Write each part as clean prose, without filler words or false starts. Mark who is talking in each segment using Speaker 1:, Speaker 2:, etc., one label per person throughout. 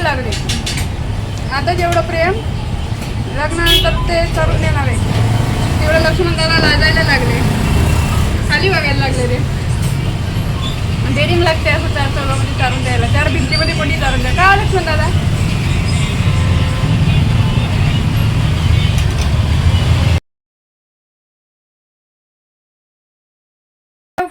Speaker 1: लागले. आता जेवढं प्रेम लग्नानंतर ते चालून देणार आहे तेवढं लक्ष्मण दादा लाजायला लागले, खाली बघायला लागले रे. डेअरिंग लागते असं चार चौघामध्ये चालून द्यायला, चार भिंतीमध्ये कोणी चालून द्या का लक्ष्मण दादा.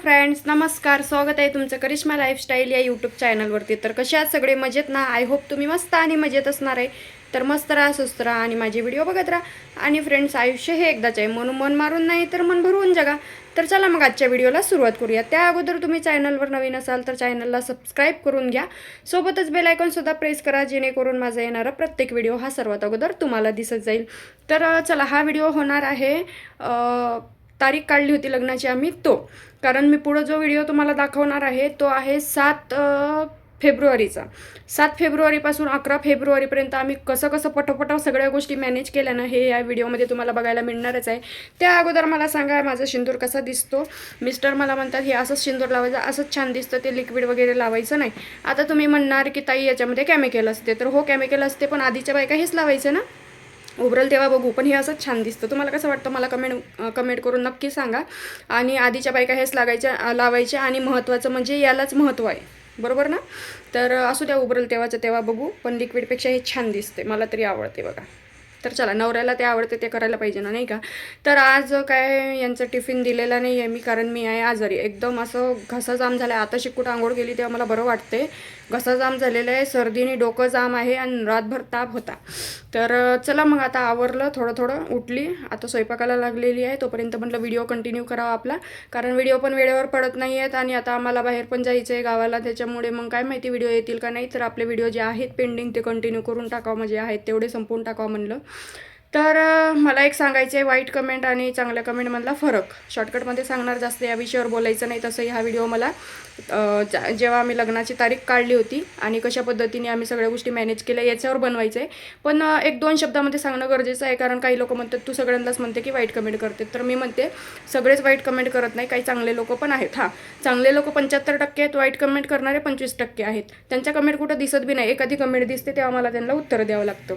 Speaker 1: फ्रेंड्स नमस्कार, स्वागत आहे तुमचं करिश्मा लाईफस्टाईल या यूट्यूब चॅनलवरती. तर कसे आहात सगळे, मजेत ना. आय होप तुम्ही मस्त आणि मजेत असणार आहे. तर मस्त राहा, सुस्त राहा आणि माझे व्हिडिओ बघत राहा. आणि फ्रेंड्स, आयुष्य हे एकदाच आहे, म्हणून मन मारून नाही तर मन भरवून जगा. तर चला मग आजच्या व्हिडिओला सुरुवात करूया. त्या अगोदर तुम्ही चॅनलवर नवीन असाल तर चॅनलला सबस्क्राईब करून घ्या, सोबतच बेल आयकॉनसुद्धा प्रेस करा, जेणेकरून माझा येणारा प्रत्येक व्हिडिओ हा सर्वात अगोदर तुम्हाला दिसत जाईल. तर चला, हा व्हिडिओ होणार आहे, तारीख काढली होती लग्नाची आम्ही कारण मी पुढं जो व्हिडिओ तुम्हाला दाखवणार आहे तो आहे 7 फेब्रुवारीचा. 7 फेब्रुवारीपासून 11 फेब्रुवारीपर्यंत आम्ही कसं पटोपट सगळ्या गोष्टी मॅनेज केल्या ना, हे या व्हिडिओमध्ये तुम्हाला बघायला मिळणारच आहे. त्या अगोदर मला सांगा, माझा सिंदूर कसा दिसतो. मिस्टर मला म्हणतात हे असंच सिंदूर लावायचं, असंच छान दिसतं, ते लिक्विड वगैरे लावायचं नाही. आता तुम्ही म्हणणार की ताई याच्यामध्ये केमिकल असते, तर हो केमिकल असते, पण आधीच्या बायका हेच लावायचं ना, उभरल तेव्हा बघू. पण हे असंच छान दिसतं. तुम्हाला कसं वाटतं मला कमेंट करून नक्की सांगा. आणि आधीच्या बायका हेच लावायच्या आणि महत्त्वाचं म्हणजे यालाच महत्त्व आहे, बरोबर ना. तर असू द्या, उभरल तेव्हाचं तेव्हा बघू, पण लिक्विडपेक्षा हे छान दिसते, मला तरी आवडते बघा. तर चला, नवऱ्याला ते आवडते ते करायला पाहिजे ना, नाही का. तर आज काय यांचं टिफिन दिलेला नाही आहे मी, कारण मी आहे आजारी. एकदम असं घसा जाम झाला आहे. आता शिकूट आंघोळ केली तेव्हा मला बरं वाटते. घसा जाम झालेला आहे, सर्दीने डोकं जाम आहे आणि रातभर ताप होता. तर चला मग, आता आवरलं, थोडं उठली, आता स्वयंपाकाला लागलेली आहे. तोपर्यंत म्हटलं व्हिडिओ कंटिन्यू करावा आपला, कारण व्हिडिओ पण वेळेवर पडत नाही आहेत आणि आता आम्हाला बाहेर पण जायचं आहे गावाला. त्याच्यामुळे मग काय माहिती व्हिडिओ येतील का नाही. तर आपले व्हिडिओ जे आहेत पेंडिंग ते कंटिन्यू करून टाकावं, म्हणजे आहेत तेवढे संपवून टाकावं म्हणलं. तर मला एक सांगायचं आहे, वाईट कमेंट आणि चांगल्या कमेंटमधला फरक शॉर्टकटमध्ये सांगणार, जास्त या विषयावर बोलायचं नाही. तसंही हा व्हिडिओ मला जेव्हा आम्ही लग्नाची तारीख काढली होती आणि कशा पद्धतीने आम्ही सगळ्या गोष्टी मॅनेज केल्या याच्यावर बनवायचं आहे. पण 1-2 शब्दामध्ये सांगणं गरजेचं आहे, कारण काही लोक म्हणतात तू सगळ्यांनाच म्हणते की वाईट कमेंट करते. तर मी म्हणते सगळेच वाईट कमेंट करत नाही, काही चांगले लोक पण आहेत. हां, चांगले लोक 75% आहेत, वाईट कमेंट करणारे 25% आहेत. त्यांच्या कमेंट कुठं दिसत बी नाही, एखादी कमेंट दिसते तेव्हा मला त्यांना उत्तर द्यावं लागतं.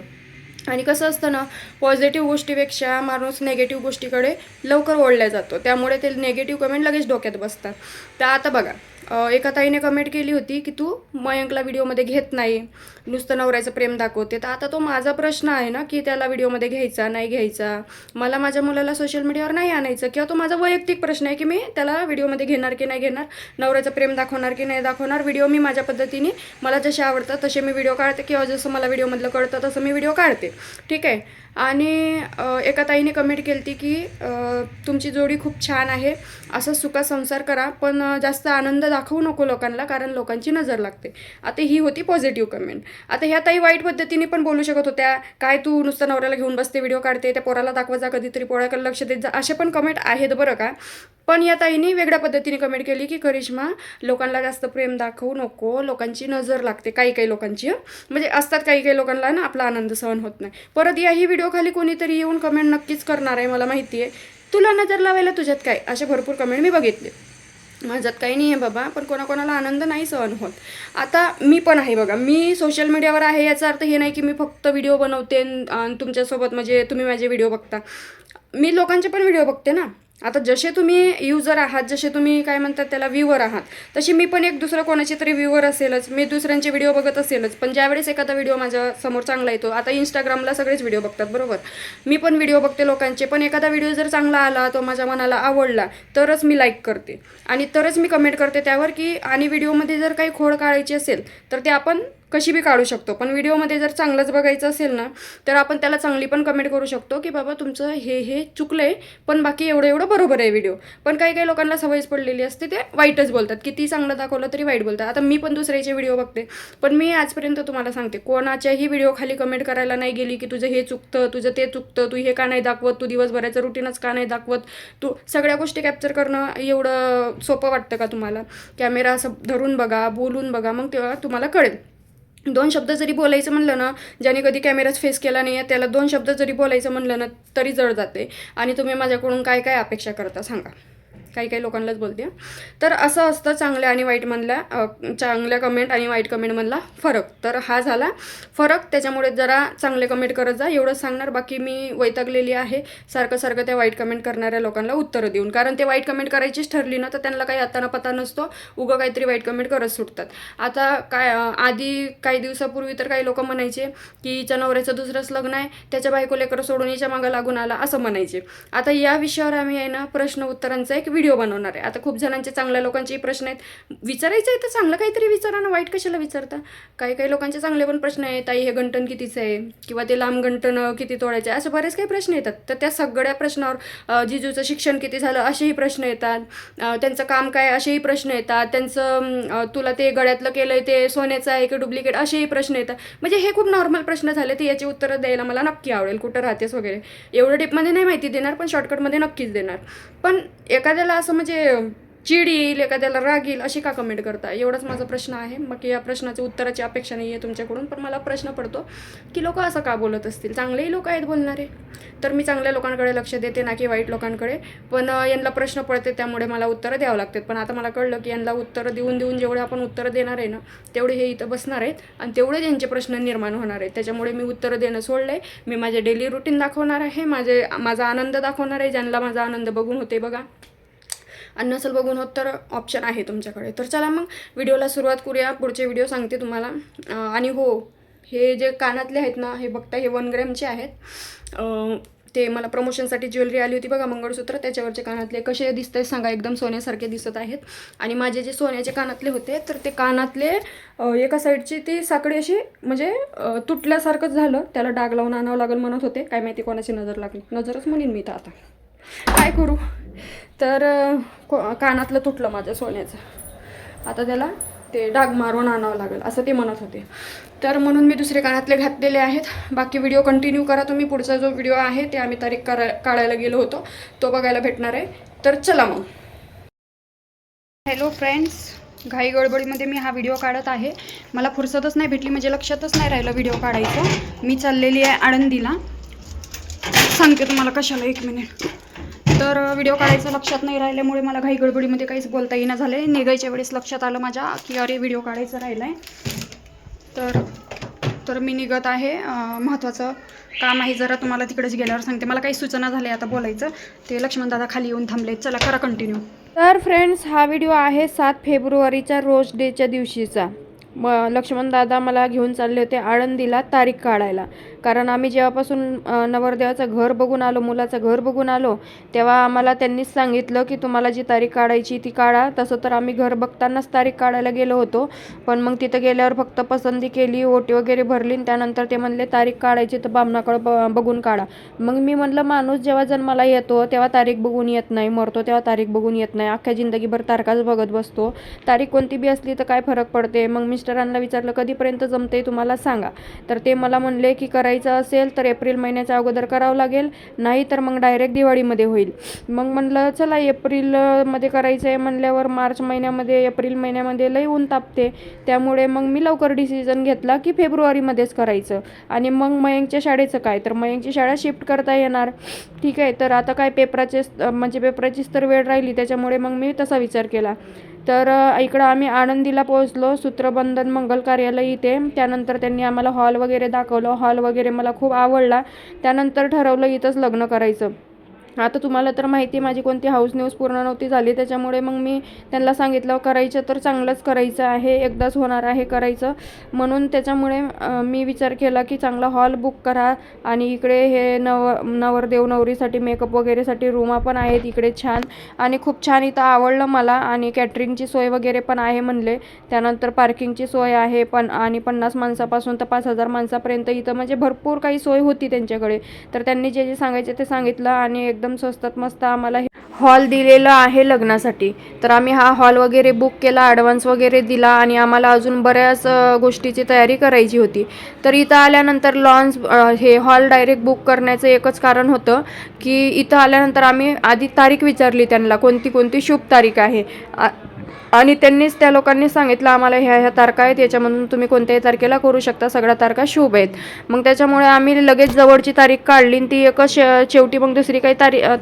Speaker 1: आणि कसं असतं ना, पॉझिटिव्ह गोष्टीपेक्षा माणूस नेगेटिव्ह गोष्टीकडे लवकर ओढला जातो, त्यामुळे ते नेगेटिव्ह कमेंट लगेच डोक्यात बसतात. तर आता बघा, एका ताईने कमेंट केली होती की तू मयंकला व्हिडिओमध्ये घेत नाही, नुसतं नवऱ्याचं प्रेम दाखवते. तर आता तो माझा प्रश्न आहे ना की त्याला व्हिडिओमध्ये घ्यायचा नाही घ्यायचा. मला माझ्या मुलाला सोशल मीडियावर नाही आणायचं, किंवा तो माझा वैयक्तिक प्रश्न आहे की मी त्याला व्हिडिओमध्ये घेणार की नाही घेणार, नवऱ्याचं प्रेम दाखवणार की नाही दाखवणार. व्हिडिओ मी माझ्या पद्धतीने, मला जसे आवडतात तसे मी व्हिडिओ काढते, किंवा जसं मला व्हिडिओमधलं कळतं तसं मी व्हिडिओ काढते, ठीक आहे. आणि एका ताईने कमेंट केली होती की तुमची जोडी खूप छान आहे, असं सुखा संसार करा, पण जास्त आनंद दाखवू नको लोकांना, कारण लोकांची नजर लागते. आता ही होती पॉझिटिव्ह कमेंट. आता ह्या ताई वाईट पद्धतीने पण बोलू शकत होत्या, काय तू नुसतं नवऱ्याला घेऊन बसते, व्हिडिओ काढते, त्या पोराला दाखवा जा, कधीतरी पोळ्याकडे लक्ष देत जा, असे पण कमेंट आहेत बरं का. पण या ताईने वेगळ्या पद्धतीने कमेंट केली की करिश्मा, लोकांना जास्त प्रेम दाखवू नको, लोकांची नजर लागते, काही लोकांची, म्हणजे असतात काही लोकांना ना आपला आनंद सहन होत नाही. परत याही व्हिडिओ खाली कोणीतरी येऊन कमेंट नक्कीच करणार आहे, मला माहिती आहे. तुला नजर लावायला तुझ्यात काय, असे भरपूर कमेंट मी बघितले. माझ्यात काही नाही आहे बाबा, पण कोणाकोणाला आनंद नाही सहन होत. आता मी पण आहे बघा, मी सोशल मीडियावर आहे, याचा अर्थ हे नाही की मी फक्त व्हिडिओ बनवते आणि तुमच्यासोबत म्हणजे तुम्ही माझे व्हिडिओ बघता. मी लोकांचे पण व्हिडिओ बघते ना. आता जसे तुम्ही युजर आहात, जसे तुम्ही काय म्हणतात त्याला व्ह्यूवर आहात, तशी मी पण एक दुसरं कोणाची तरी व्ह्यूवर असेलच, मी दुसऱ्यांचे व्हिडिओ बघत असेलच. पण ज्यावेळेस एखादा व्हिडिओ माझ्यासमोर चांगला येतो, आता इंस्टाग्रामला सगळेच व्हिडिओ बघतात बरोबर, मी पण व्हिडिओ बघते लोकांचे, पण एखादा व्हिडिओ जर चांगला आला, तो माझ्या मनाला आवडला, तरच मी लाईक करते आणि तरच मी कमेंट करते त्यावर की, आणि व्हिडिओमध्ये जर काही खोड काढायची असेल तर ते आपण कशी बी काढू शकतो. पण व्हिडिओमध्ये जर चांगलंच बघायचं असेल ना, तर आपण त्याला चांगली पण कमेंट करू शकतो की बाबा तुमचं हे चुकलं आहे, पण बाकी एवढं बरोबर आहे व्हिडिओ. पण काही लोकांना सवयच पडलेली असते, ते वाईटच बोलतात, किती चांगलं दाखवलं तरी वाईट बोलतात. आता मी पण दुसऱ्याचे व्हिडिओ बघते, पण मी आजपर्यंत तुम्हाला सांगते, कोणाच्याही व्हिडिओ खाली कमेंट करायला नाही गेली की तुझं हे चुकतं, तुझं ते चुकतं, तू हे का नाही दाखवत, तू दिवसभराचं रुटीनच का नाही दाखवत, तू सगळ्या गोष्टी कॅप्चर करणं एवढं सोपं वाटतं का तुम्हाला. कॅमेरा असं धरून बघा, बोलून बघा, मग तेव्हा तुम्हाला कळेल. 2 शब्द जरी बोलायचं म्हणलं ना, ज्याने कधी कॅमेराच फेस केला नाही आहे त्याला 2 शब्द जरी बोलायचं म्हणलं ना तरी जड जाते. आणि तुम्ही माझ्याकडून काय अपेक्षा करता सांगा. काही काही लोकांनाच बोलते. तर असं असतं चांगल्या आणि वाईटमधल्या चांगल्या कमेंट आणि वाईट कमेंटमधला फरक. तर हा झाला फरक, त्याच्यामुळे जरा चांगले कमेंट करत जा एवढंच सांगणार. बाकी मी वैतागलेली आहे सारखं सारखं त्या वाईट कमेंट करणाऱ्या लोकांना उत्तरं देऊन, कारण ते वाईट कमेंट करायचीच ठरली ना तर त्यांना काही आता पता नसतो, उगं काहीतरी वाईट कमेंट करत सुटतात. आता काय आधी काही दिवसापूर्वी तर काही लोक म्हणायचे की हिच्या नवऱ्याचं दुसरंच लग्न आहे, त्याच्या बायको लेकरं सोडून हिच्या मागं लागून आला असं म्हणायचे. आता या विषयावर आम्ही आहे ना प्रश्न उत्तरांचा एक व्हिडिओ बनवणार आहे. आता खूप जणांचे चांगल्या लोकांचे प्रश्न आहेत, विचारायचं आहे तर चांगलं काहीतरी विचारा ना, वाईट कशाला विचारता. काही काही लोकांचे चांगले पण प्रश्न आहेत, ताई हे गंटन कितीचं आहे किंवा ते लांब गंटन किती तोडायचे, असे बरेच काही प्रश्न येतात. तर त्या सगळ्या प्रश्नावर जिजूचं शिक्षण किती झालं असेही प्रश्न येतात, त्यांचं काम काय असेही प्रश्न येतात, त्यांचं तुला ते गळ्यातलं केलं ते सोन्याचं आहे की डुप्लिकेट असेही प्रश्न येतात. म्हणजे हे खूप नॉर्मल प्रश्न झाले, तर याची उत्तरं द्यायला मला नक्की आवडेल. कुठं राहतेस वगैरे एवढं डीपमध्ये नाही माहिती देणार, पण शॉर्टकटमध्ये नक्कीच देणार. पण एखाद्याला असं म्हणजे चिड येईल, एखाद्याला राग येईल अशी का कमेंट करता, एवढाच माझा प्रश्न आहे. मग या प्रश्नाच्या उत्तराची अपेक्षा नाही आहे तुमच्याकडून, पण मला प्रश्न पडतो की लोक असं का बोलत असतील. चांगलेही लोक आहेत बोलणारे, तर मी चांगल्या लोकांकडे लक्ष देते ना की वाईट लोकांकडे. पण यांना प्रश्न पडते त्यामुळे मला उत्तरं द्यावं लागतात. पण आता मला कळलं की यांना उत्तरं देऊन देऊन जेवढे आपण उत्तरं देणार आहे ना तेवढे हे इथं बसणार आहेत आणि तेवढे त्यांचे प्रश्न निर्माण होणार आहेत. त्याच्यामुळे मी उत्तरं देणं सोडलं आहे. मी माझे डेली रुटीन दाखवणार आहे, माझा आनंद दाखवणार आहे. ज्यांना माझा आनंद बघून होते बघा, आणि नसेल बघून होत तर ऑप्शन आहे तुमच्याकडे. तर चला मग व्हिडिओला सुरुवात करूया. पुढचे व्हिडिओ सांगते तुम्हाला. आणि हो, हे जे कानातले आहेत ना, हे बघता हे 1 ग्रॅमचे आहेत. ते मला प्रमोशनसाठी ज्वेलरी आली होती बघा, मंगळसूत्र, त्याच्यावरचे कानातले कसे दिसत आहेत सांगा, एकदम सोन्यासारखे दिसत आहेत. आणि माझे जे सोन्याचे कानातले होते तर ते कानातले एका साईडची ती साखळी अशी म्हणजे तुटल्यासारखंच झालं, त्याला डाग लावून आणावं लागेल म्हणत होते. काय माहिती कोणाची नजर लागली, नजरच म्हणेन मी तर आता काय करू. तर कानातलं तुटलं माझ्या सोन्याचं, आता त्याला ते डाग मारून आणावं लागेल असं ते म्हणत होते. तर म्हणून मी दुसरे कानातले घातलेले आहेत. बाकी व्हिडिओ कंटिन्यू करा तुम्ही. पुढचा जो व्हिडिओ आहे ते आम्ही तारीख काढायला गेलो होतो तो बघायला भेटणार आहे. तर चला मग. हॅलो फ्रेंड्स, घाई गडबडीमध्ये मी हा व्हिडिओ काढत आहे. मला फुरसतच नाही भेटली, म्हणजे लक्षातच नाही राहिलं व्हिडिओ काढायचं. मी चाललेली आहे आळंदीला, सांगते तुम्हाला कशाला, 1 मिनिट. तर व्हिडिओ काढायचं लक्षात नाही राहिल्यामुळे मला घाई गडबडीमध्ये काहीच बोलता येईना झालं आहे. निघायच्या वेळेस लक्षात आलं माझ्या की अरे व्हिडिओ काढायचं राहिलं आहे. तर मी निघत आहे. महत्त्वाचं काम आहे जरा, तुम्हाला तिकडेच गेल्यावर सांगते. मला काही सूचना झाल्या आता बोलायचं, ते लक्ष्मण दादा खाली येऊन थांबले. चला करा कंटिन्यू. तर फ्रेंड्स, हा व्हिडिओ आहे 7 फेब्रुवारीच्या रोज डेच्या दिवशीचा. लक्ष्मण दादा मला घेऊन चालले होते आळंदीला तारीख काढायला. कारण आम्ही जेव्हापासून नवरदेवाचं घर बघून आलो, मुलाचं घर बघून आलो, तेव्हा आम्हाला त्यांनीच सांगितलं की तुम्हाला जी तारीख काढायची ती काढा. तसं तर आम्ही घर बघतानाच तारीख काढायला गेलो होतो, पण मग तिथं गेल्यावर फक्त पसंती केली, ओटी वगैरे भरली, त्यानंतर ते म्हणले तारीख काढायची तर बामणाकडं बघून काढा. मग मी म्हणलं माणूस जेव्हा जन्माला येतो तेव्हा तारीख बघून येत नाही, मरतो तेव्हा तारीख बघून येत नाही, अख्ख्या जिंदगीभर तारखाच बघत बसतो. तारीख कोणती बी असली तर काय फरक पडते. मग मिस्टरांना विचारलं कधीपर्यंत जमते तुम्हाला सांगा. तर ते मला म्हणले की करायचं असेल तर एप्रिल महिन्याच्या अगोदर करावं लागेल, नाही तर मग डायरेक्ट दिवाळीमध्ये होईल. मग म्हणलं चला एप्रिलमध्ये करायचं आहे म्हणल्यावर मार्च महिन्यामध्ये एप्रिल महिन्यामध्ये लई ऊन तापते, त्यामुळे मग मी लवकर डिसिजन घेतला की फेब्रुवारीमध्येच करायचं. आणि मग मयंकच्या शाळेचं काय, तर मयंकची शाळा शिफ्ट करता येणार. ठीक आहे, तर आता काय पेपराचीच तर वेळ राहिली, त्याच्यामुळे मग मी तसा विचार केला. तर इकडं आम्ही आळंदीला पोहोचलो, सूत्रबंधन मंगल कार्यालय इथे. त्यानंतर त्यांनी आम्हाला हॉल वगैरे दाखवलं. हॉल वगैरे मला खूप आवडला. त्यानंतर ठरवलं इथंच लग्न करायचं. आता तुम्हाला तर माहिती आहे माझी कोणती हाऊस न्यूज पूर्ण नव्हती झाली, त्याच्यामुळे मग मी त्यांना सांगितलं करायचं तर चांगलंच करायचं आहे, एकदाच होणार आहे करायचं म्हणून. त्याच्यामुळे मी विचार केला की चांगला हॉल बुक करा. आणि इकडे हे नवरदेव नवरीसाठी मेकअप वगैरेसाठी रूमा पण आहेत इकडे छान, आणि खूप छान इथं आवडलं मला. आणि कॅटरिंगची सोय वगैरे पण आहे म्हणले. त्यानंतर पार्किंगची सोय आहे पण, आणि 50 माणसापासून तर 5000 माणसापर्यंत इथं म्हणजे भरपूर काही सोय होती त्यांच्याकडे. तर त्यांनी जे जे सांगायचे ते सांगितलं आणि एकदम स्वस्तात मस्त आम्हाला हॉल दिलेला आहे लग्नासाठी. तर आम्ही हा हॉल वगैरे बुक केला, ॲडव्हान्स वगैरे दिला, आणि आम्हाला अजून बऱ्याच गोष्टीची तयारी करायची होती. तर इथं आल्यानंतर हे हॉल डायरेक्ट बुक करण्याचं एकच कारण होतं की इथं आल्यानंतर आम्ही आधी तारीख विचारली त्यांना कोणती शुभ तारीख आहे. आणि त्यांनीच त्या लोकांनी सांगितलं आम्हाला ह्या तारखा आहेत, याच्यामधून तुम्ही कोणत्याही तारखेला करू शकता, सगळ्या तारखा शुभ आहेत. मग त्याच्यामुळे आम्ही लगेच जवळची तारीख काढली आणि ती एकच शेवटी मग दुसरी काही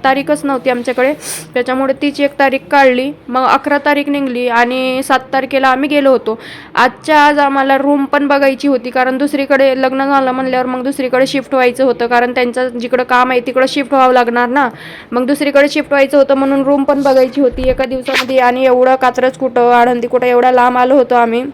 Speaker 1: तारीखच नव्हती आमच्याकडे, त्याच्यामुळे तीच एक तारीख काढली. मग 11 तारीख निघली आणि 7 तारखेला आम्ही गेलो होतो. आजच्या आज आम्हाला रूम पण बघायची होती, कारण दुसरीकडे लग्न झालं म्हणल्यावर मग दुसरीकडे शिफ्ट व्हायचं होतं, कारण त्यांचं जिकडं काम आहे तिकडं शिफ्ट व्हावं लागणार ना. मग दुसरीकडे शिफ्ट व्हायचं होतं म्हणून रूम पण बघायची होती एका दिवसामध्ये. आणि एवढं कात्रज कुठं आळंदी कुठं एवढा लांब आलो होतो आम्ही.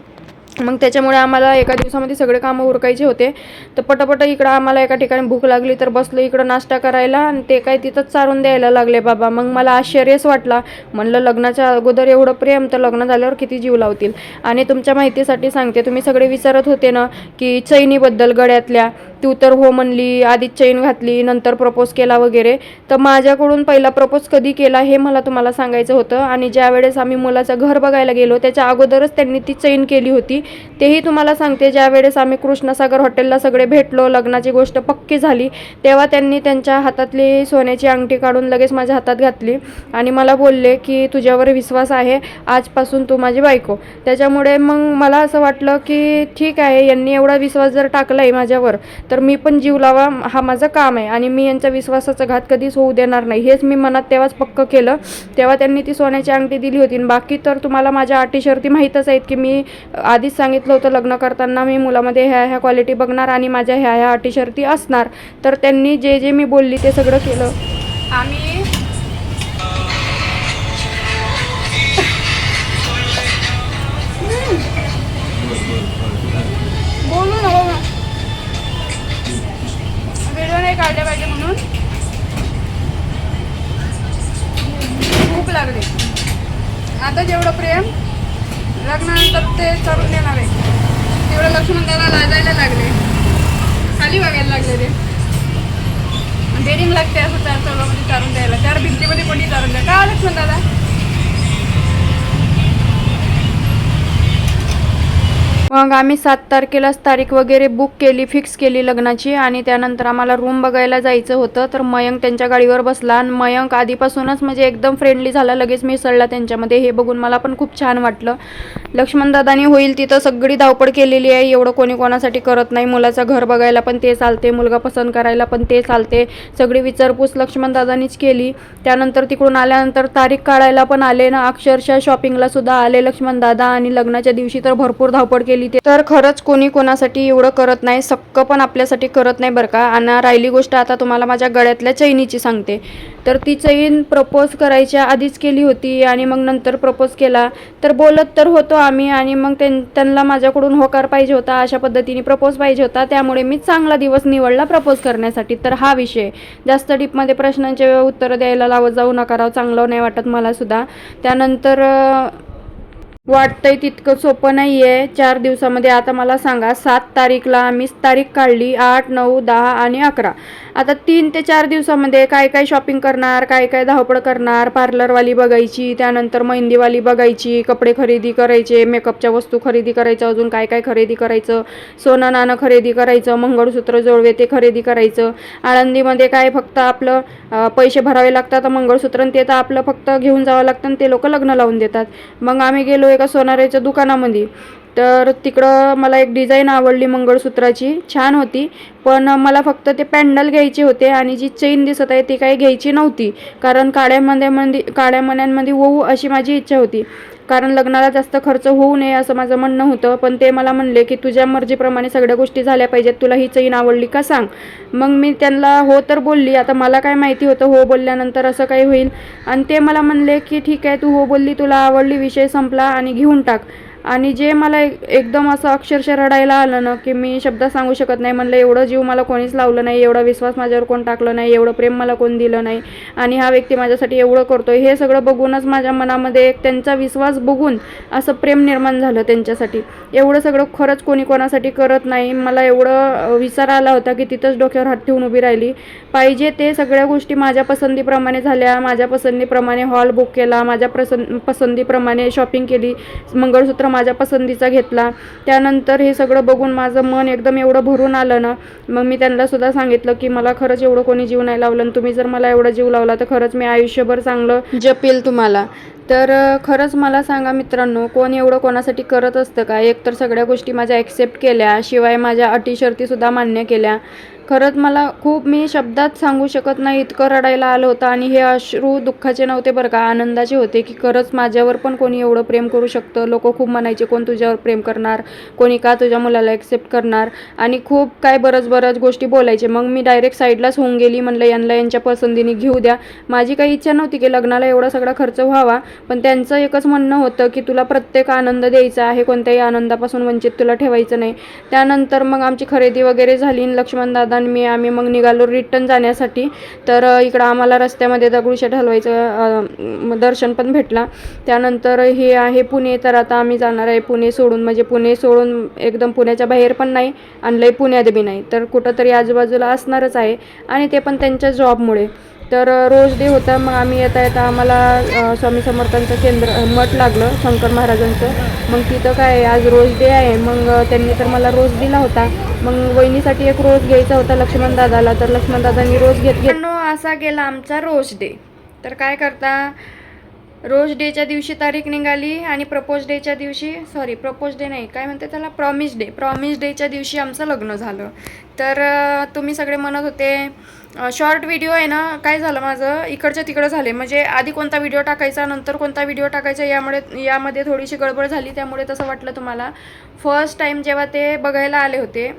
Speaker 1: मग त्याच्यामुळे आम्हाला एका दिवसामध्ये सगळे कामं उरकायचे होते. तर पटापट इकडं आम्हाला एका ठिकाणी भूक लागली तर बसलो इकडं नाश्ता करायला आणि ते काय तिथंच चारून द्यायला लागले बाबा. मग मला आश्चर्यच वाटला, म्हणलं लग्नाच्या अगोदर एवढं प्रेम तर लग्न झाल्यावर किती जीव लावतील. आणि तुमच्या माहितीसाठी सांगते, तुम्ही सगळे विचारत होते ना की चैनीबद्दल गळ्यातल्या, तू तर हो म्हणली, आधीच चैन घातली नंतर प्रपोज केला वगैरे. तर माझ्याकडून पहिला प्रपोज कधी केला हे मला तुम्हाला सांगायचं होतं. आणि ज्या वेळेस आम्ही मुलाचं घर बघायला गेलो त्याच्या अगोदरच त्यांनी ती चैन केली होती, तेही तुम्हाला सांगते. ज्या वेळेस आम्ही कृष्णसागर हॉटेलला सगळे भेटलो, लग्नाची गोष्ट पक्की झाली, तेव्हा त्यांनी त्यांच्या हातातली सोन्याची अंगठी काढून लगेच माझ्या हातात घातली आणि मला बोलले की तुझ्यावर विश्वास आहे, आजपासून तू माझी बायको. त्याच्यामुळे मग मला असं वाटलं की ठीक आहे, यांनी एवढा विश्वास जर टाकला आहे माझ्यावर तर मी पण जीव लावा, हा माझं काम आहे आणि मी यांच्या विश्वासाचा घात कधीच होऊ देणार नाही, हेच मी मनात तेव्हाच पक्क केलं. तेव्हा त्यांनी ती सोन्याची अंगठी दिली होती. बाकी तर तुम्हाला माझ्या अटी शर्ती माहीतच आहेत की मी आधीच सांगितलं होतं लग्न करताना मी मुलामध्ये ह्या क्वालिटी बघणार आणि माझ्या ह्या अटी शर्ती असणार. तर त्यांनी जे जे मी बोलली ते सगळं केलं. आम्ही बोलू नको व्हिडिओ नाही काढले पाहिजे म्हणून भूक लागली. आता जेवढं प्रेम लग्नानंतर ते करून देणार आहे तेवढं लक्ष्मण दादा लाजायला लागले, खाली बघायला लागले. ते डेरिंग लागते असं त्या सर्वांमध्ये चारून द्यायला, चार भिंतीमध्ये कोणी चारून द्या का लक्ष्मण दादा. मग आम्ही 7 तारखेलाच तारीख वगैरे बुक केली, फिक्स केली लग्नाची. आणि त्यानंतर आम्हाला रूम बघायला जायचं होतं. तर मयंक त्यांच्या गाडीवर बसला आणि मयंक आधीपासूनच म्हणजे एकदम फ्रेंडली झाला, लगेच मिसळला त्यांच्यामध्ये. हे बघून मला पण खूप छान वाटलं. लक्ष्मणदादानी होईल तिथं सगळी धावपळ केलेली आहे, एवढं कोणी कोणासाठी करत नाही. मुलाचं घर बघायला पण ते चालते, मुलगा पसंत करायला पण ते चालते, सगळी विचारपूस लक्ष्मणदादानीच केली. त्यानंतर तिकडून आल्यानंतर तारीख काढायला पण आले ना, अक्षरशः शॉपिंगला सुद्धा आले लक्ष्मणदादा. आणि लग्नाच्या दिवशी तर भरपूर धावपळ केली. तर खरंच कोणी कोणासाठी एवढं करत नाही, सक्क पण आपल्यासाठी करत नाही बरं का. आणि राहिली गोष्ट आता तुम्हाला माझ्या गळ्यातल्या चैनीची सांगते. तर ती चैन प्रपोज करायच्या आधीच केली होती आणि मग नंतर प्रपोज केला. तर बोलत तर होतो आम्ही आणि मग त्यांना माझ्याकडून होकार पाहिजे होता, अशा पद्धतीने प्रपोज पाहिजे होता, त्यामुळे मी चांगला दिवस निवडला प्रपोज करण्यासाठी. तर हा विषय जास्त डीपमध्ये प्रश्नांचे उत्तर द्यायला लावत जाऊ नका राव, चांगलं नाही वाटत मला सुद्धा. त्यानंतर वाटतंय तितकं सोपं नाही आहे 4 दिवसामध्ये. आता मला सांगा, 7 तारीखला आम्ही तारीख काढली, 8, 9, 10 आणि 11. आता 3 ते 4 दिवसामध्ये काय काय शॉपिंग करणार, काय काय धावपळ करणार, पार्लरवाली बघायची, त्यानंतर मेहंदीवाली बघायची, कपडे खरेदी करायचे, मेकअपच्या वस्तू खरेदी करायचं, अजून काय काय खरेदी करायचं, सोनं नाणं खरेदी करायचं, मंगळसूत्र जोडवे ते खरेदी करायचं. आळंदीमध्ये काय फक्त आपलं पैसे भरावे लागतात, मंगळसूत्र ते तर आपलं फक्त घेऊन जावं लागतं आणि ते लोक लग्न लावून देतात. मग आम्ही गेलो एका सोनाराच्या दुकानामध्ये. तर तिकडं मला एक डिझाईन आवडली मंगळसूत्राची, छान होती. पण मला फक्त ते पॅन्डल घ्यायचे होते आणि जी चेन दिसत आहे ती काही घ्यायची नव्हती, कारण काड्या मण्यांमध्ये होऊ अशी माझी इच्छा होती. कारण लग्नाला जास्त खर्च होऊ नये असं माझं म्हणणं होतं. पण ते मला म्हणले की तुझ्या मर्जीप्रमाणे सगळ्या गोष्टी झाल्या पाहिजेत, तुला ही चैन आवडली का सांग. मग मी त्यांना हो तर बोलली. आता मला काय माहिती होतं हो बोलल्यानंतर असं काही होईल. आणि ते मला म्हणले की ठीक आहे, तू हो बोलली, तुला आवडली, विषय संपला आणि घेऊन टाक. आणि जे मला एकदम असं अक्षरशः रडायला आलं ना की मी शब्दात सांगू शकत नाही. म्हणलं एवढं जीव मला कोणीच लावलं नाही, एवढा विश्वास माझ्यावर कोण टाकलं नाही, एवढं प्रेम मला कोण दिलं नाही आणि हा व्यक्ती माझ्यासाठी एवढं करतोय. हे सगळं बघूनच माझ्या मनामध्ये एक त्यांचा विश्वास बघून असं प्रेम निर्माण झालं त्यांच्यासाठी. एवढं सगळं खरंच कोणी कोणासाठी करत नाही. मला एवढं विचार आला होता की तिथंच डोक्यावर हात ठेवून उभी राहिली. पाहिजे ते सगळ्या गोष्टी माझ्या पसंतीप्रमाणे झाल्या, माझ्या पसंतीप्रमाणे हॉल बुक केला, माझ्या पसंतीप्रमाणे शॉपिंग केली, मंगळसूत्र तर माझ्या पसंतीचा घेतला. त्यानंतर हे सगळं बघून माझं मन एकदम एवढं भरून आलं ना, मग मी त्यांना सुद्धा सांगितलं की मला खरंच एवढं कोणी जीव नाही लावलं आणि तुम्ही जर मला एवढा जीव लावला तर खरंच मी आयुष्यभर चांगलं जपेल तुम्हाला. तर खरंच मला सांगा मित्रांनो, कोण एवढं कोणासाठी करत असतं का? एक तर सगळ्या गोष्टी माझ्या ॲक्सेप्ट केल्या, शिवाय माझ्या अटी शर्तीसुद्धा मान्य केल्या. खरंच मला खूप मी शब्दात सांगू शकत नाही, इतकं रडायला आलं होतं. आणि हे अश्रू दुःखाचे नव्हते बरं का, आनंदाचे होते की खरंच माझ्यावर पण कोणी एवढं प्रेम करू शकतं. लोक खूप म्हणायचे, कोण तुझ्यावर प्रेम करणार, कोणी का तुझ्या मुलाला ॲक्सेप्ट करणार, आणि खूप काय बरंच गोष्टी बोलायचे. मग मी डायरेक्ट साईडलाच होऊन गेली. म्हणलं यांना यांच्या पसंतीने घेऊ द्या. माझी काही इच्छा नव्हती की लग्नाला एवढा सगळा खर्च व्हावा, पण त्यांचं एकच म्हणणं होतं की तुला प्रत्येक आनंद द्यायचा आहे, कोणत्याही आनंदापासून वंचित तुला ठेवायचं नाही. त्यानंतर मग आमची खरेदी वगैरे झाली. लक्ष्मण दादा आणि आम्ही मग निघालो रिटर्न जाण्यासाठी. तर इकडं आम्हाला रस्त्यामध्ये दगडूशेठ हलवाईचं दर्शन पण भेटला. त्यानंतर हे आहे पुणे. तर आता आम्ही जाणार आहे पुणे सोडून, म्हणजे पुणे सोडून एकदम पुण्याच्या बाहेर पण नाही आणि लई पुण्यात बी नाही, तर कुठंतरी आजूबाजूला असणारच आहे, आणि ते पण त्यांच्या जॉबमुळे. तर रोज डे होता. मग आम्ही येता येता आम्हाला स्वामी समर्थांचं केंद्र मठ लागलं, शंकर महाराजांचं. मग तिथं काय आज रोज डे आहे, मग त्यांनी तर मला रोज दिला होता. मग वहिनीसाठी एक रोज घ्यायचा होता लक्ष्मण दादाला, तर लक्ष्मण दादांनी रोज घेतला. असा गेला आमचा रोज डे. तर काय करता, रोज डेच्या दिवशी तारीख निघाली आणि प्रपोज डेच्या दिवशी, प्रपोज डे नाही, काय म्हणते त्याला, प्रॉमिस डेच्या दिवशी आमचं लग्न झालं. तर तुम्ही सगळे म्हणत होते शॉर्ट व्हिडिओ आहे ना, काय झालं माझं इकडच्या तिकडं झाले, म्हणजे आधी कोणता व्हिडिओ टाकायचा नंतर कोणता व्हिडिओ टाकायचा यामध्ये थोडीशी गडबड झाली. त्यामुळे तसं वाटलं तुम्हाला. फर्स्ट टाईम जेव्हा ते बघायला आले होते,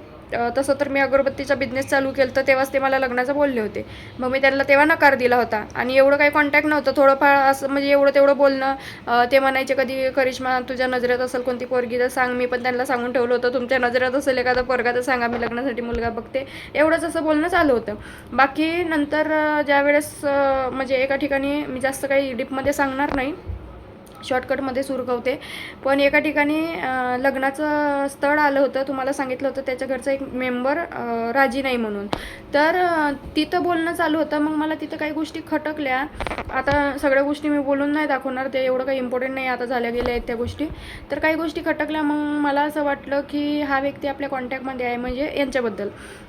Speaker 1: तसं तर मी अगरबत्तीचा बिझनेस चालू केलं तर तेव्हाच ते मला लग्नाचं बोलले होते. मग मी त्यांना तेव्हा नकार दिला होता, आणि एवढं काही कॉन्टॅक्ट नव्हतं, थोडंफार असं म्हणजे एवढं तेवढं बोलणं. ते म्हणायचे कधी, करिश्मा तुझ्या नजरेत असेल कोणती पोरगी तर सांग. मी पण त्यांना सांगून ठेवलं होतं, तुमच्या नजरेत असेल एखादा पोरगा तर सांगा, मी लग्नासाठी मुलगा बघते. एवढंच असं बोलणं चालू होतं. बाकी नंतर ज्यावेळेस म्हणजे एका ठिकाणी, मी जास्त काही डीपमध्ये सांगणार नाही, शॉर्टकटमध्ये सुरकवते, पण एका ठिकाणी लग्नाचं स्थळ आलं होतं. तुम्हाला सांगितलं होतं त्याच्या घरचा एक मेंबर राजी नाही म्हणून. तर तिथं बोलणं चालू होतं. मग मला तिथं काही गोष्टी खटकल्या. आता सगळ्या गोष्टी मी बोलून नाही दाखवणार, ते एवढं काही इम्पॉर्टंट नाही, आता झाल्या गेल्या आहेत त्या गोष्टी. तर काही गोष्टी खटकल्या. मग मला असं वाटलं की हा व्यक्ती आपल्या कॉन्टॅक्टमध्ये आहे, म्हणजे यांच्याबद्दल.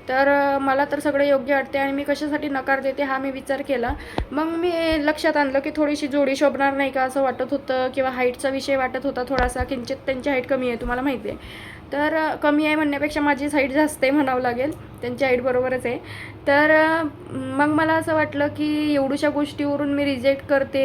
Speaker 1: तर मला तर सगळं योग्य वाटते, आणि मी कशासाठी नकार देते हा मी विचार केला. मग मी लक्षात आणलं की थोडीशी जोडी शोभणार नाही का असं वाटत होतं, किंवा हाईटचा विषय वाटत होता थोडासा. किंचित त्यांची हाईट कमी आहे, तुम्हाला माहिती आहे. तर कमी आहे म्हणण्यापेक्षा माझीच हाईट जास्त आहे म्हणावं लागेल, त्यांची हाईट बरोबरच आहे. तर मग मला असं वाटलं की एवढ्याशा गोष्टीवरून मी रिजेक्ट करते,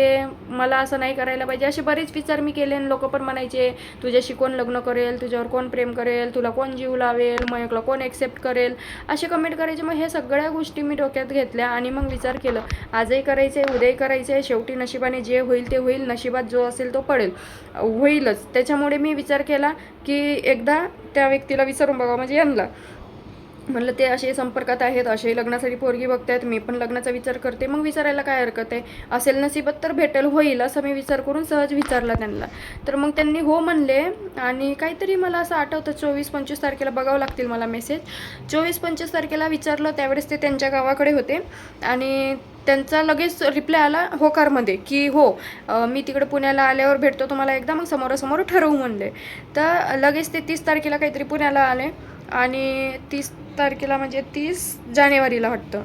Speaker 1: मला असं नाही करायला पाहिजे. असे बरेच विचार मी केले, आणि लोक पण म्हणायचे तुझ्याशी कोण लग्न करेल, तुझ्यावर कोण प्रेम करेल, तुला कोण जीव लावेल, मयकला कोण ॲक्सेप्ट करेल, असे कमेंट करायचे. मग हे सगळ्या गोष्टी मी डोक्यात घेतल्या, आणि मग विचार केलं, आजही करायचं आहे, उद्याही करायचं आहे, शेवटी नशिबाने जे होईल ते होईल, नशिबात जो असेल तो पडेल, होईलच. त्याच्यामुळे मी विचार केला की एकदा त्या व्यक्तीला विचारून बघा, म्हणजे यांना म्हणलं ते असे संपर्कात आहेत, असे लग्नासाठी पोरगी बघतायत, मी पण लग्नाचा विचार करते, मग विचारायला काय हरकत आहे, असेल नशिबात तर भेटेल, होईल, असं मी विचार करून सहज विचारला त्यांना. तर मग त्यांनी हो म्हणले. आणि काहीतरी मला असं आठवतं 24-25 तारखेला, बघावं लागतील मला मेसेज, 24-25 तारखेला विचारलं. त्यावेळेस ते त्यांच्या गावाकडे होते, आणि त्यांचा लगेच रिप्लाय आला होकारमध्ये की हो, मी तिकडे पुण्याला आल्यावर भेटतो तुम्हाला एकदा, मग समोरासमोर ठरवू म्हणले. तर लगेच ते 30 तारखेला काहीतरी पुण्याला आले, आणि 30 तारखेला म्हणजे 30 जानेवारीला वाटतं,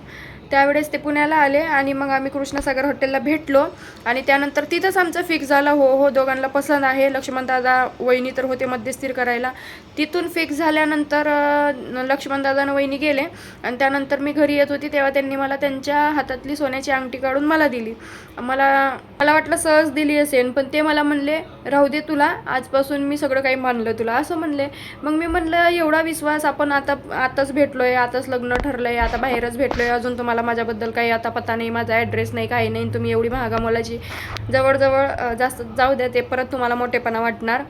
Speaker 1: त्यावेळेस ते पुण्याला आले. आणि मग आम्ही कृष्णसागर हॉटेलला भेटलो, आणि त्यानंतर तिथंच आमचं फिक्स झालं, हो दोघांना पसंत आहे. लक्ष्मणदादा वहिनी तर होते मध्यस्थीर करायला. तिथून फिक्स झाल्यानंतर लक्ष्मणदादा आणि वहिनी गेले, आणि त्यानंतर मी घरी येत होती तेव्हा त्यांनी मला त्यांच्या हातातली सोन्याची अंगठी काढून मला दिली. मला वाटलं सहज दिली असेल, पण ते मला म्हणले राहू दे तुला, आजपासून मी सगळं काही मानलं तुला, असं म्हणले. मग मी म्हणलं एवढा विश्वास, आपण आताच भेटलोय, आताच लग्न ठरलंय, आता बाहेरच भेटलोय, अजून तुम्हाला माझ्याबद्दल काही आता पत्ता नाही, माझा ॲड्रेस नाही, काही नाही, तुम्ही एवढी महागा मोलाची, जवळजवळ जास्त जाऊ द्या, ते परत तुम्हाला मोठेपणा वाटणार,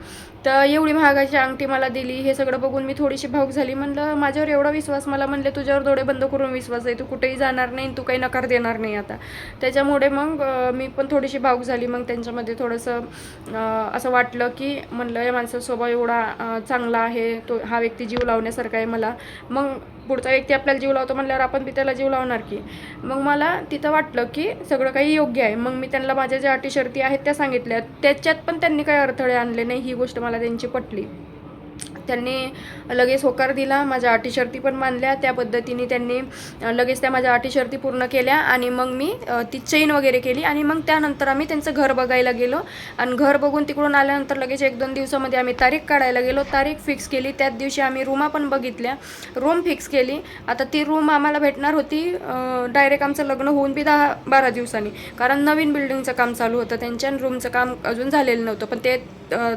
Speaker 1: तर एवढी महागाची अंगठी मला दिली. हे सगळं बघून मी थोडीशी भावूक झाली. म्हणलं माझ्यावर एवढा विश्वास, मला म्हणले तुझ्यावर डोळे बंद करून विश्वास आहे, तू कुठेही जाणार नाही, तू काही नकार देणार नाही आता. त्याच्यामुळे मग मी पण थोडीशी भावूक झाली. मग त्यांच्यामध्ये थोडंसं असं वाटलं की म्हणलं या माणसाचा स्वभाव एवढा चांगला आहे, हा व्यक्ती जीव लावण्यासारखा आहे मला. मग पुढचा व्यक्ती आपल्याला जीव लावतो म्हणल्यावर आपण बी त्याला जीव लावणार की. मग मला तिथं वाटलं की सगळं काही योग्य आहे. मग मी त्यांना माझ्या ज्या अटी शर्ती आहेत त्या सांगितल्या, त्याच्यात पण त्यांनी काही अडथळे आणले नाही. ही गोष्ट मला मला त्यांची पटली. त्यांनी लगेच होकार दिला, माझ्या अटी शर्ती पण मानल्या. त्या पद्धतीने त्यांनी लगेच त्या माझ्या अटी शर्ती पूर्ण केल्या आणि मग मी ती चेन वगैरे केली आणि मग त्यानंतर आम्ही त्यांचं घर बघायला गेलो. आणि घर बघून तिकडून आल्यानंतर लगेच 1-2 दिवसामध्ये आम्ही तारीख काढायला गेलो. तारीख फिक्स केली. त्याच दिवशी आम्ही रूमा पण बघितल्या, रूम फिक्स केली. आता ती रूम आम्हाला भेटणार होती डायरेक्ट आमचं लग्न होऊन बी 10-12 दिवसांनी, कारण नवीन बिल्डिंगचं काम चालू होतं त्यांच्या, रूमचं काम अजून झालेलं नव्हतं, पण ते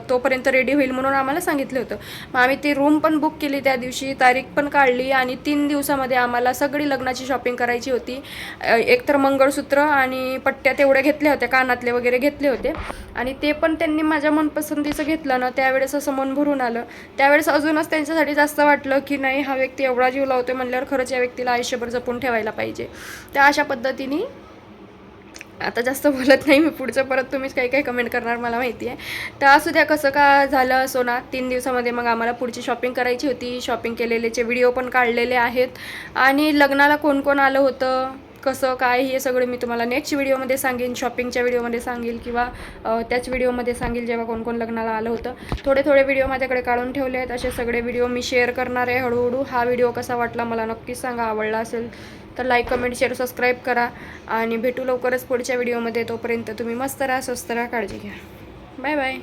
Speaker 1: तोपर्यंत रेडी होईल म्हणून आम्हाला सांगितलं होतं. मग आम्ही ती रूम पण बुक केली त्या दिवशी, तारीख पण काढली आणि 3 दिवसामध्ये आम्हाला सगळी लग्नाची शॉपिंग करायची होती. एकतर मंगळसूत्र आणि पट्ट्या तेवढ्या घेतल्या होत्या, कानातले वगैरे घेतले होते आणि ते पण त्यांनी माझ्या मनपसंतीचं घेतलं ना. त्यावेळेस असं मन भरून आलं. त्यावेळेस अजूनच त्यांच्यासाठी जास्त वाटलं की नाही, हा व्यक्ती एवढा जीव लावतोय म्हणल्यावर खरंच या व्यक्तीला आयुष्यभर जपून ठेवायला पाहिजे. त्या अशा पद्धतीने आता जास्त बोलत नाही मी, पुढचं परत तुम्हीच काही काही कमेंट करणार मला माहिती आहे. तर असू द्या, कसं का झालं असो ना, 3 दिवसामध्ये मग आम्हाला पुढची शॉपिंग करायची होती. शॉपिंग केलेलेचे व्हिडिओ पण काढलेले आहेत आणि लग्नाला कोण कोण आलं होतं, कसं काय, हे सगळं मी तुम्हाला नेक्स्ट व्हिडिओमध्ये सांगेन. शॉपिंगच्या व्हिडिओमध्ये सांगेल किंवा त्याच व्हिडिओमध्ये सांगेल जेव्हा कोण कोण लग्नाला आलं होतं. थोडे थोडे व्हिडिओ माझ्याकडे काढून ठेवले आहेत. असे सगळे व्हिडिओ मी शेअर करणार आहे हळूहळू. हा व्हिडिओ कसा वाटला मला नक्कीच सांगा. आवडला असेल तर लाईक, कमेंट, शेअर, सबस्क्राईब करा आणि भेटू लवकरच पुढच्या व्हिडिओमध्ये. तोपर्यंत तुम्ही मस्त राहा, स्वस्त राहा, काळजी घ्या. Bye bye.